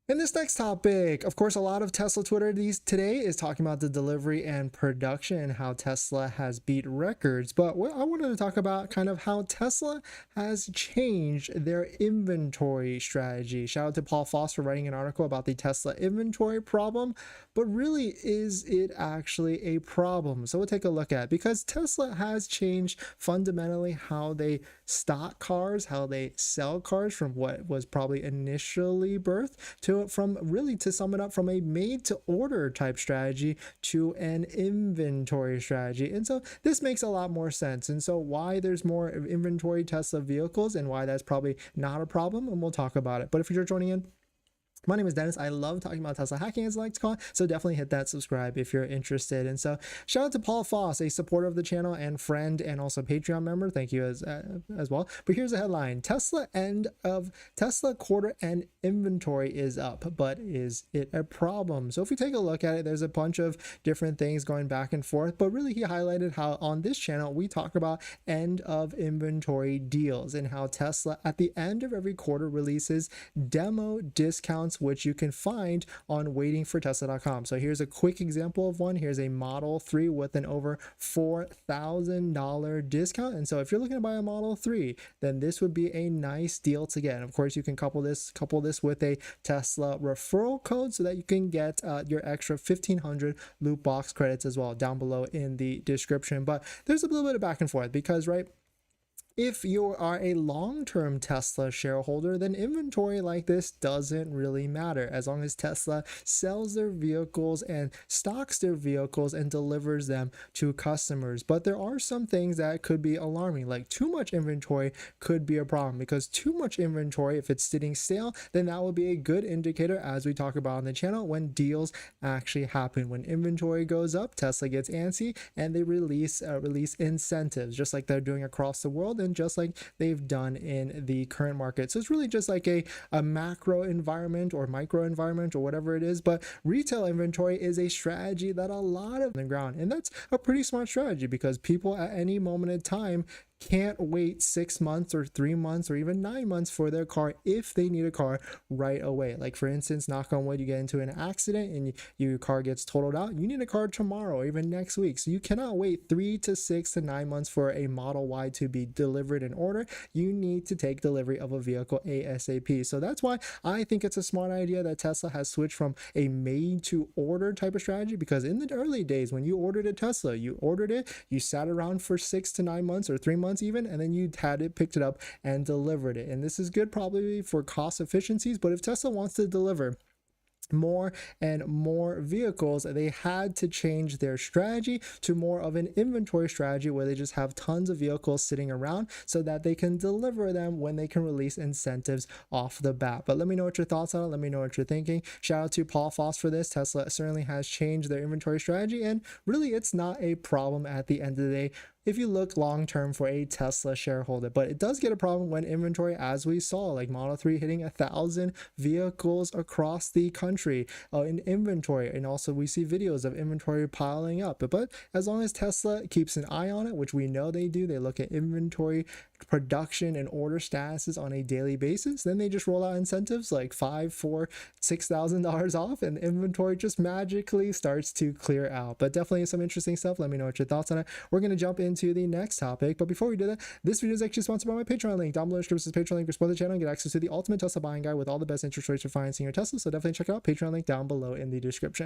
In this next topic, of course, a lot of Tesla Twitter today is talking about the delivery and production and how Tesla has beat records. But what I wanted to talk about kind of how Tesla has changed their inventory strategy. Shout out to Paul Foss for writing an article about the Tesla inventory problem. But really, is it actually a problem? So we'll take a look at it, because Tesla has changed fundamentally how they stock cars, how they sell cars from what was probably initially birthed to sum it up, from a made to order type strategy to an inventory strategy. And so this makes a lot more sense. And so why there's more inventory Tesla vehicles and why that's probably not a problem, and we'll talk about it. But if you're joining in, my name is Dennis. I love talking about Tesla hacking, as I like to call it. So definitely hit that subscribe if you're interested. And so shout out to Paul Foss, a supporter of the channel and friend, and also Patreon member. Thank you as well. But here's a headline: Tesla quarter end inventory is up, but is it a problem? So if we take a look at it, there's a bunch of different things going back and forth. But really, he highlighted how on this channel we talk about end of inventory deals and how Tesla at the end of every quarter releases demo discounts, which you can find on waitingfortesla.com. So here's a quick example of one. Here's a Model 3 with an over $4,000 discount. And so if you're looking to buy a Model 3, then this would be a nice deal to get. And of course, you can couple this with a Tesla referral code so that you can get your extra 1,500 loot box credits as well, down below in the description. But there's a little bit of back and forth because, right, if you are a long-term Tesla shareholder, then inventory like this doesn't really matter, as long as Tesla sells their vehicles and stocks their vehicles and delivers them to customers. But there are some things that could be alarming, like too much inventory could be a problem, because too much inventory, if it's sitting stale, then that would be a good indicator, as we talk about on the channel, when deals actually happen. When inventory goes up, Tesla gets antsy and they release incentives, just like they're doing across the world, and just like they've done in the current market. So it's really just like a macro environment or micro environment or whatever it is. But retail inventory is a strategy that a lot of the ground, and that's a pretty smart strategy, because people at any moment in time can't wait 6 months or 3 months or even 9 months for their car if they need a car right away. Like, for instance, knock on wood, you get into an accident and your car gets totaled out. You need a car tomorrow or even next week. So you cannot wait 3 to 6 to 9 months for a Model Y to be delivered in order. You need to take delivery of a vehicle ASAP. So that's why I think it's a smart idea that Tesla has switched from a made to order type of strategy, because in the early days when you ordered a Tesla, you ordered it, you sat around for 6 to 9 months or 3 months even, and then you had it, picked it up and delivered it. And this is good probably for cost efficiencies, but if Tesla wants to deliver more and more vehicles, they had to change their strategy to more of an inventory strategy, where they just have tons of vehicles sitting around so that they can deliver them when they can release incentives off the bat. But let me know what your thoughts on it. Let me know what you're thinking. Shout out to Paul Foss for this. Tesla certainly has changed their inventory strategy, and really it's not a problem at the end of the day if you look long term for a Tesla shareholder. But it does get a problem when inventory, as we saw, like Model 3 hitting 1,000 vehicles across the country in inventory. And also we see videos of inventory piling up. But as long as Tesla keeps an eye on it, which we know they do, they look at inventory production and order statuses on a daily basis, then they just roll out incentives like $5,000, $4,000, $6,000 off, and inventory just magically starts to clear out. But definitely some interesting stuff. Let me know what your thoughts on it. We're going to jump into the next topic, but before we do that, this video is actually sponsored by my Patreon link. Down below in the description is Patreon link. Support the channel and get access to the ultimate Tesla buying guide with all the best interest rates for financing your Tesla. So definitely check it out. Patreon link down below in the description.